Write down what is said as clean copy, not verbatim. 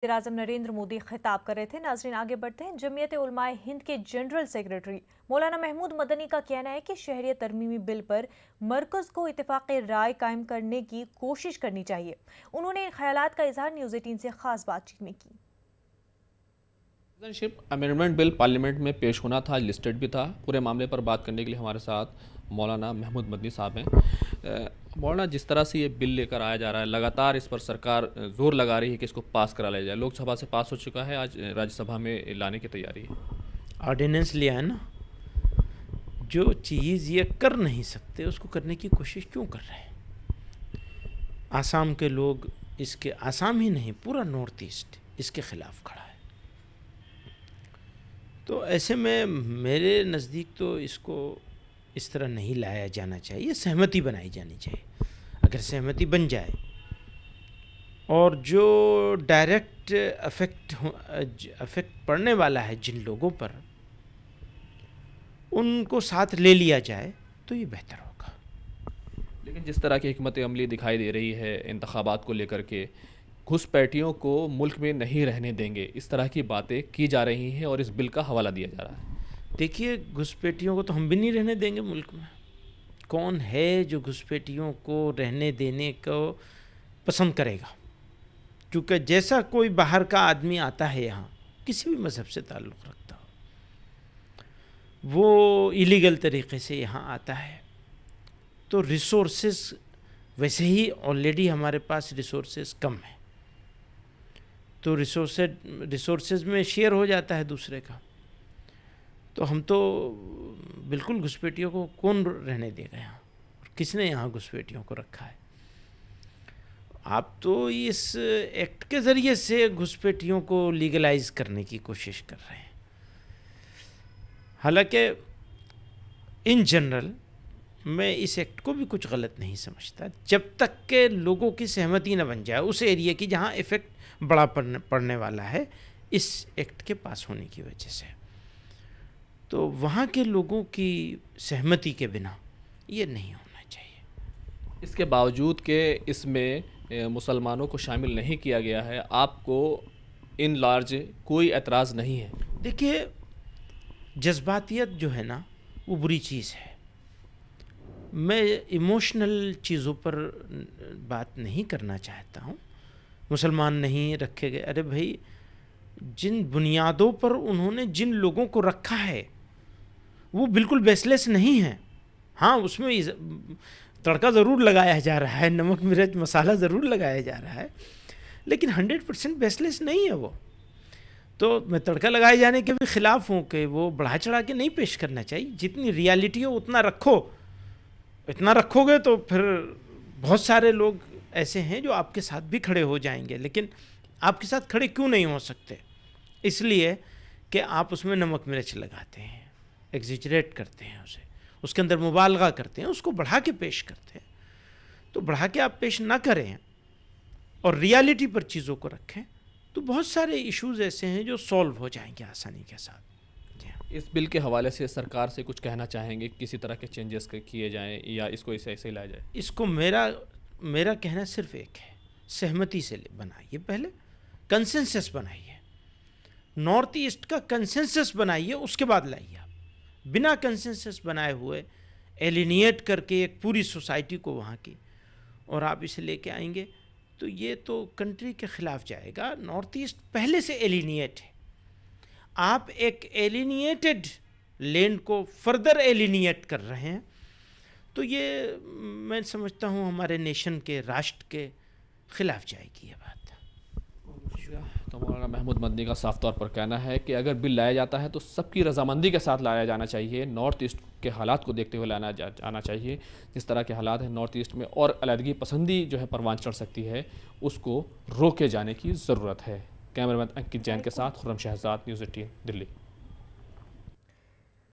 वज़ीर-ए-आज़म नरेंद्र मोदी खिताब कर रहे थे। नाज़रीन आगे बढ़ते हैं। जमीयत उलमाए हिंद के जनरल सेक्रेटरी मौलाना महमूद मदनी का कहना है कि शहरियत तरमीमी बिल पर मरकज़ को इत्तेफाक राय कायम करने की कोशिश करनी चाहिए। उन्होंने इन ख्यालात का इजहार न्यूज़ 18 से खास बातचीत में की। सिटीजनशिप अमेंडमेंट बिल पार्लियामेंट में पेश होना था, लिस्टेड भी था। पूरे मामले पर बात करने के लिए हमारे साथ मौलाना महमूद मदनी साहब हैं। मौलाना, जिस तरह से ये बिल लेकर आया जा रहा है, लगातार इस पर सरकार जोर लगा रही है कि इसको पास करा लिया जाए। लोकसभा से पास हो चुका है, आज राज्यसभा में लाने की तैयारी है। ऑर्डिनेंस लिया है ना, जो चीज़ ये कर नहीं सकते उसको करने की कोशिश क्यों कर रहे हैं? आसाम के लोग इसके, आसाम ही नहीं पूरा नॉर्थ ईस्ट इसके खिलाफ खड़ा है। तो ऐसे में मेरे नज़दीक तो इसको इस तरह नहीं लाया जाना चाहिए, सहमति बनाई जानी चाहिए। अगर सहमति बन जाए और जो डायरेक्ट अफेक्ट पड़ने वाला है जिन लोगों पर, उनको साथ ले लिया जाए तो ये बेहतर होगा। लेकिन जिस तरह की हिकमत अमली दिखाई दे रही है इंतखाबात को लेकर के, घुसपैठियों को मुल्क में नहीं रहने देंगे, इस तरह की बातें की जा रही हैं और इस बिल का हवाला दिया जा रहा है। देखिए, घुसपैठियों को तो हम भी नहीं रहने देंगे मुल्क में। कौन है जो घुसपैठियों को रहने देने को पसंद करेगा? क्योंकि जैसा कोई बाहर का आदमी आता है यहाँ, किसी भी मज़हब से ताल्लुक़ रखता हो, वो इलीगल तरीक़े से यहाँ आता है, तो रिसोर्सेज वैसे ही ऑलरेडी हमारे पास रिसोर्सेज कम है, तो रिसोर्सेज में शेयर हो जाता है दूसरे का। तो हम तो बिल्कुल घुसपैठियों को कौन रहने देगा यहाँ? किसने यहाँ घुसपैठियों को रखा है? आप तो इस एक्ट के ज़रिए से घुसपैठियों को लीगलाइज करने की कोशिश कर रहे हैं। हालांकि इन जनरल मैं इस एक्ट को भी कुछ गलत नहीं समझता, जब तक के लोगों की सहमति न बन जाए उस एरिया की जहाँ इफ़ेक्ट बड़ा पड़ने वाला है इस एक्ट के पास होने की वजह से, तो वहाँ के लोगों की सहमति के बिना ये नहीं होना चाहिए। इसके बावजूद कि इसमें मुसलमानों को शामिल नहीं किया गया है, आपको इन लार्ज कोई एतराज़ नहीं है? देखिए, जज्बातियत जो है ना, वो बुरी चीज़ है। मैं इमोशनल चीज़ों पर बात नहीं करना चाहता हूँ। मुसलमान नहीं रखे गए, अरे भाई, जिन बुनियादों पर उन्होंने जिन लोगों को रखा है वो बिल्कुल बेसलेस नहीं है। हाँ, उसमें तड़का ज़रूर लगाया जा रहा है, नमक मिर्च मसाला ज़रूर लगाया जा रहा है, लेकिन 100% बेसलेस नहीं है वो। तो मैं तड़का लगाए जाने के भी ख़िलाफ़ हूँ कि वो बढ़ा चढ़ा के नहीं पेश करना चाहिए। जितनी रियलिटी हो उतना रखो। इतना रखोगे तो फिर बहुत सारे लोग ऐसे हैं जो आपके साथ भी खड़े हो जाएंगे, लेकिन आपके साथ खड़े क्यों नहीं हो सकते? इसलिए कि आप उसमें नमक मिर्च लगाते हैं, एग्जिजरेट करते हैं उसे, उसके अंदर मुबालगा करते हैं, उसको बढ़ा के पेश करते हैं। तो बढ़ा के आप पेश ना करें और रियलिटी पर चीज़ों को रखें, तो बहुत सारे इश्यूज़ ऐसे हैं जो सॉल्व हो जाएंगे आसानी के साथ। इस बिल के हवाले से सरकार से कुछ कहना चाहेंगे, किसी तरह के चेंजेस किए जाएं या इसको ऐसे ही लाया जाए? इसको मेरा कहना सिर्फ एक है, सहमति से बनाइए, पहले कंसेंसस बनाइए, नॉर्थ ईस्ट का कंसेंसस बनाइए, उसके बाद लाइए। आप बिना कंसेंसस बनाए हुए एलिनिएट करके एक पूरी सोसाइटी को वहाँ की और आप इसे लेके आएंगे तो ये तो कंट्री के ख़िलाफ़ जाएगा। नॉर्थ ईस्ट पहले से एलिनिएट है, आप एक एलिनिएटेड लैंड को फर्दर एलिनिएट कर रहे हैं, तो ये मैं समझता हूँ हमारे नेशन के, राष्ट्र के ख़िलाफ़ जाएगी ये बात। तो मौलाना महमूद मदनी का साफ तौर पर कहना है कि अगर बिल लाया जाता है तो सबकी रजामंदी के साथ लाया जाना चाहिए, नॉर्थ ईस्ट के हालात को देखते हुए लाना जाना चाहिए। जिस तरह के हालात हैं नॉर्थ ईस्ट में और अलहदगी पसंदी जो है परवान चढ़ सकती है, उसको रोके जाने की ज़रूरत है। कैमरामैन अंकित जैन के साथ खुर्रम शहजाद, न्यूज़ 18 दिल्ली।